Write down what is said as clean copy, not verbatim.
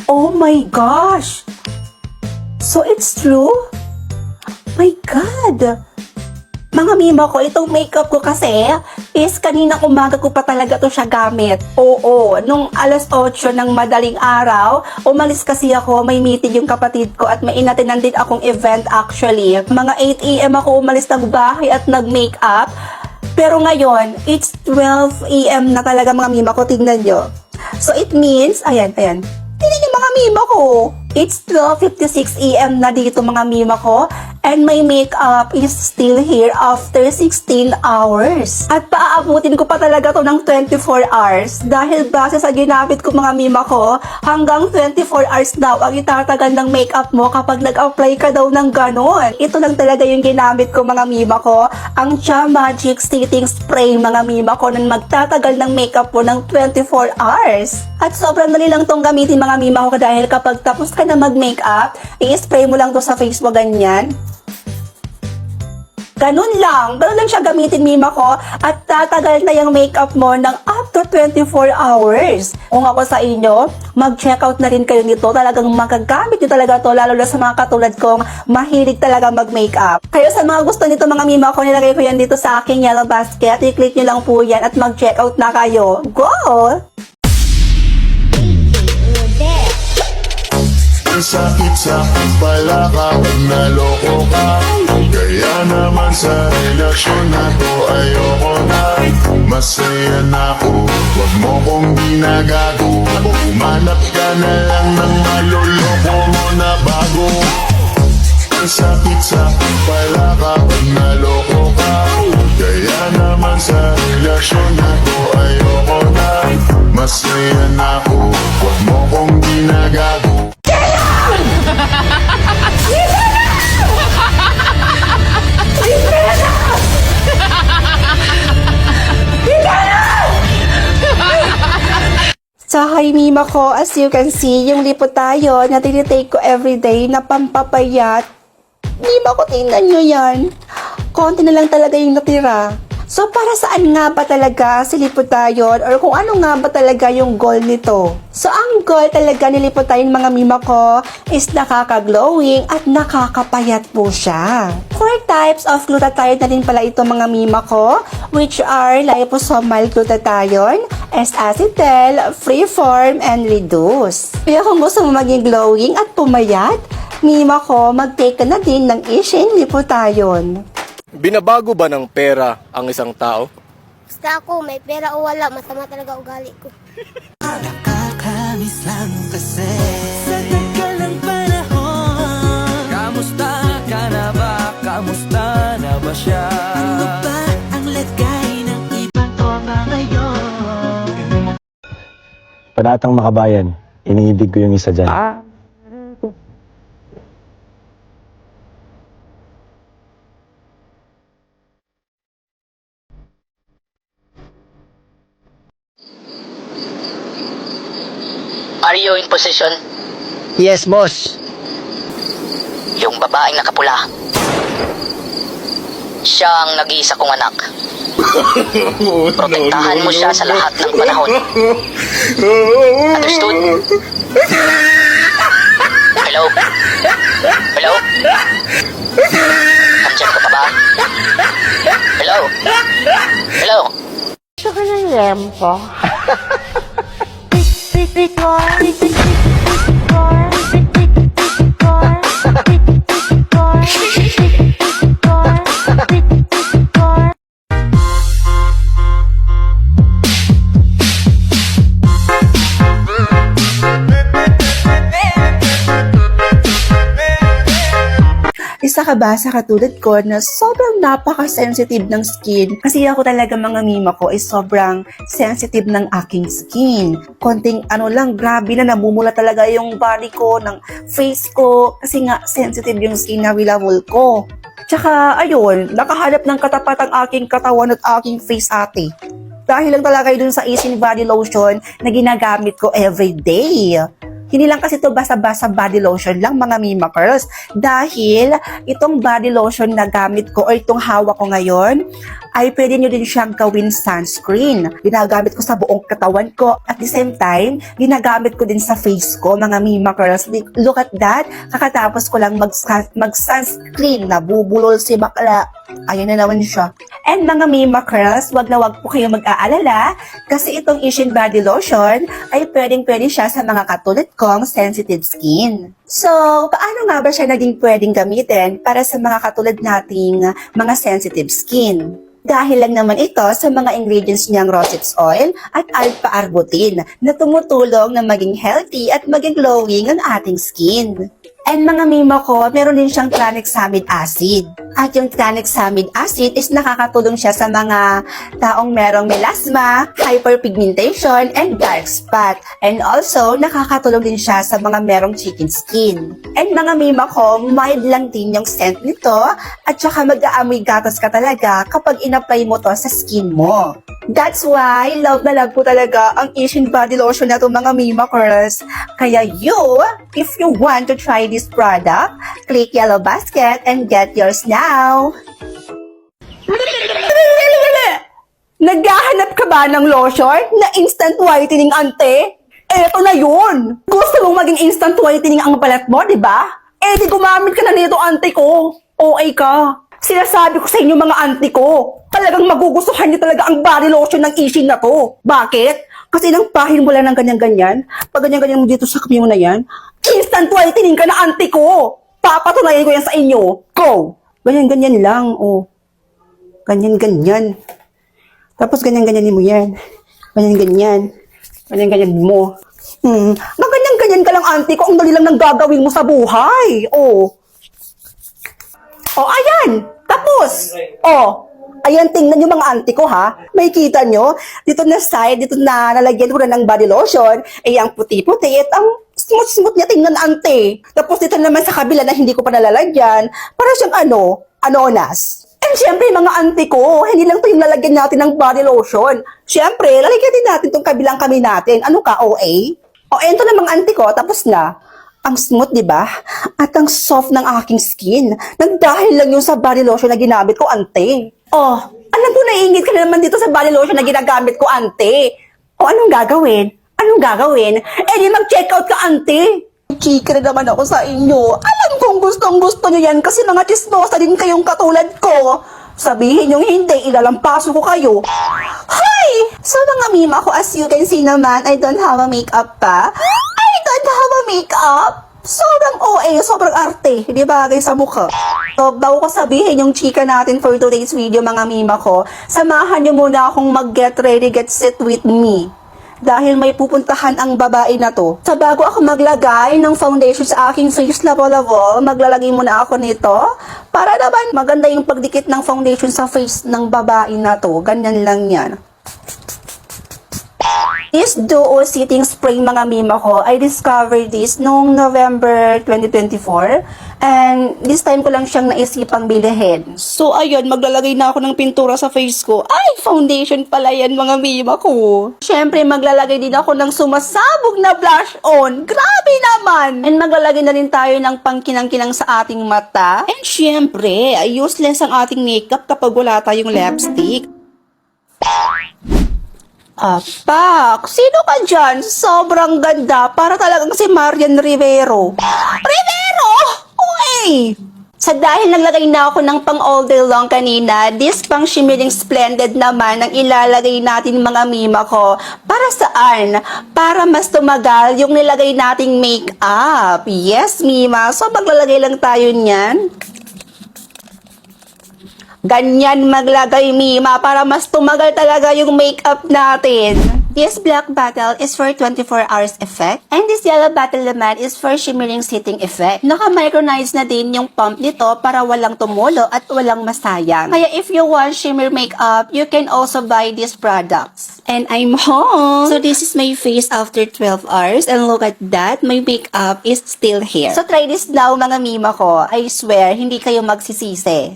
Oh my gosh! So it's true? My God! Mga mima ko, itong makeup ko kasi is kanina umaga ko pa talaga to siya gamit. Oo, nung alas 8 ng madaling araw, umalis kasi ako, may meeting yung kapatid ko at may inatinan din akong event actually. Mga 8 AM ako umalis ng bahay at nag-makeup. Pero ngayon, it's 12 AM na talaga mga mima ko, tingnan nyo. So it means, ayan. Tingnan nyo mga mima ko. It's 12:56 AM na dito mga mima ko. And my makeup is still here after 16 hours. At paaabutin ko pa talaga to ng 24 hours. Dahil base sa ginamit ko mga mima ko, hanggang 24 hours daw ang itatagal ng makeup mo kapag nag-apply ka daw ng ganon. Ito lang talaga yung ginamit ko mga mima ko. Ang Cha Magic Setting Spray mga mima ko na magtatagal ng makeup mo ng 24 hours. At sobrang dali lang tong gamitin mga mima ko dahil kapag tapos ka na mag-makeup, i-spray mo lang to sa face mo ganyan. Ganun lang siya gamitin mima ko at tatagal na yung makeup mo ng up to 24 hours. Kung ako sa inyo, mag-check out na rin kayo nito. Talagang magagamit nyo talaga to lalo na sa mga katulad kong mahilig talaga mag-makeup. Kayo sa mga gusto nito mga mima ko, nilagay ko yan dito sa aking yellow basket. I-click nyo lang po yan at mag-check out na kayo. Go! Sakit sa pala kapag naloko ka. Kaya naman sa relasyon na to ayoko na. Masaya na ako, wag mo kong ginagago. Umanap ka na lang ng maloloko mo na bago. Ang sakit sa pala kapag naloko ka. Kaya naman sa relasyon na to ayoko na. Masaya na ako, wag mo kong ginagago. Sa hi mima ko, as you can see, yung lipo tayo na tinitake ko everyday na pampapayat. Mima ko, tingnan nyo yan. Konti na lang talaga yung natira. So, para saan nga ba talaga si Lipotayon or kung ano nga ba talaga yung goal nito? So, ang goal talaga ni Lipotayon mga mima ko is nakaka-glowing at nakakapayat po siya. 4 types of glutathione na din pala ito mga mima ko, which are liposomal glutathione, S-acetyl, freeform, and reduce. Kaya kung gusto mo maging glowing at pumayat, mima ko, mag-take ka na din ng Ishin Lipotayon. Binabago ba ng pera ang isang tao? Basta ako, may pera o wala, masama talaga ugali ko. Nakakamiss lang kasi sa tagal ng panahon. Kamusta ka na ba? Kamusta na ba siya? Ano ba ang lagay ng ibang tropa ngayon? Panatang makabayan, iniibig ko yung isa dyan. Are you in position? Yes, boss. Yung babaeng nakapula. Siya ang nag-iisa kong anak. Protektahan mo siya sa lahat ng panahon. Understood? Hello? Hello? Andiyan ka pa ba? Hello? Hello? Gusto ko ng lempo. Isa ka ba sa katulad ko na sobrang napaka-sensitive ng skin? Kasi ako talaga mga mima ko is sobrang sensitive ng aking skin. Konting lang, grabe na namumula talaga yung body ko, ng face ko. Kasi nga, sensitive yung skin na willable ko. Tsaka, ayun, nakahanap ng katapat ang aking katawan at aking face ate. Dahil lang talaga dun sa Ishin Body Lotion na ginagamit ko everyday. Hindi lang kasi ito basa-basa body lotion lang mga mima girls. Dahil itong body lotion na gamit ko or itong hawak ko ngayon ay pwede nyo din siyang gawin sunscreen. Ginagamit ko sa buong katawan ko. At the same time, ginagamit ko din sa face ko, mga Mima Girls. Look at that. Kakatapos ko lang mag-sunscreen. Nabubulol si bakla. Ayan na naman siya. And mga Mima Girls, wag na wag po kayo mag-aalala kasi itong Asian Body Lotion ay pwedeng-pwede siya sa mga katulad kong sensitive skin. So, paano nga ba siya naging pwedeng gamitin para sa mga katulad nating mga sensitive skin? Dahil lang naman ito sa mga ingredients niyang rosette oil at alpha-arbutin na tumutulong na maging healthy at maging glowing ang ating skin. And mga Mima ko, meron din siyang tranexamic acid. At yung tranexamic acid is nakakatulong siya sa mga taong merong melasma, hyperpigmentation, and dark spot. And also, nakakatulong din siya sa mga merong chicken skin. And mga Mima ko, mild lang din yung scent nito at saka mag-aamoy gatas ka talaga kapag in-apply mo to sa skin mo. That's why, love na love po talaga ang Asian Body Lotion na to mga Mima Girls. Kaya if you want to try this product, click yellow basket and get yours now. Naghahanap ka ba ng lotion na instant whitening, ante? Eto na yun! Gusto mong maging instant whitening ang balat mo, di ba? Di gumamit ka na nito, ante ko. OA ka. Sinasabi ko sa inyo mga auntie ko, talagang magugustuhan niyo talaga ang body lotion ng Asian na to. Bakit? Kasi nang pahin mo lang ng ganyan-ganyan, pag ganyan-ganyan mo dito sa kamay mo na yan, instant whitening ka na auntie ko. Papatunayan ko yan sa inyo. Go! Ganyan-ganyan lang, oh. Ganyan-ganyan. Tapos ganyan-ganyanin mo yan. Ganyan-ganyan. Ganyan-ganyan mo. Ganyan-ganyan ka lang auntie ko, ang dali lang nang gagawin mo sa buhay. Oh. Oh, ayan! Tapos! Oh, ayan, tingnan nyo mga auntie ko, ha? May kita nyo? Dito na side, dito na nalagyan ko na ng body lotion, ang puti-puti, at ang smooth-smooth niya, tingnan auntie. Tapos dito naman sa kabila na hindi ko pa nalalagyan, para siyang anonas. And syempre, mga auntie ko, hindi lang to yung lalagyan natin ng body lotion. Syempre, lalagyan din natin tong kabilang kami natin. Ano ka, OA? O, ento na mga auntie ko, tapos na. Ang smooth, di ba? At ang soft ng aking skin. Nagdahil lang yung sa body lotion na ginamit ko, ante. Oh, alam ko naiingit ka na naman dito sa body lotion na ginagamit ko, ante. O, anong gagawin? Anong gagawin? Di mag-check out ka, ante. Chika na naman ako sa inyo. Alam kong gustong-gusto nyo yan kasi mga chismosa din kayong katulad ko. Sabihin yung hindi, ilalampaso ko kayo. Hi! So mga Mima ko, as you can see naman, I don't have a makeup pa. I don't have a makeup. Sobrang OA, sobrang arte. Hindi bagay sa mukha. So, bago ko sabihin yung chika natin for today's video, mga Mima ko, samahan nyo muna akong mag-get ready, get set with me. Dahil may pupuntahan ang babae na to. So, bago ako maglagay ng foundation sa aking face level, maglalagay muna ako nito. Para naman maganda yung pagdikit ng foundation sa face ng babae na to. Ganyan lang yan. This Duo Setting Spray, mga Mima ko, I discovered this noong November 2024. And this time ko lang siyang naisipang bilhin. So, ayun, maglalagay na ako ng pintura sa face ko. Ay, foundation pala yan, mga Mima ko. Siyempre, maglalagay din ako ng sumasabog na blush on. Grabe naman! And maglalagay na rin tayo ng pangkinang-kinang sa ating mata. And siyempre, useless ang ating makeup kapag wala tayong lipstick. Pak, sino ka dyan? Sobrang ganda. Para talagang si Marian Rivero. Rivero! Uy! Sa dahil naglagay na ako ng pang all day long kanina, this pang shimmering splendid naman ang ilalagay natin, mga Mima ko. Para saan? Para mas tumagal yung nilagay nating makeup. Yes, Mima. So, maglalagay lang tayo niyan. Ganyan maglagay, Mima, para mas tumagal talaga yung makeup natin. This black bottle is for 24 hours effect. And this yellow bottle naman is for shimmering setting effect. Naka-micronize na din yung pump nito para walang tumulo at walang masayang. Kaya if you want shimmer makeup, you can also buy these products. And I'm home! So this is my face after 12 hours. And look at that, my makeup is still here. So try this now, mga Mima ko. I swear, hindi kayo magsisisi.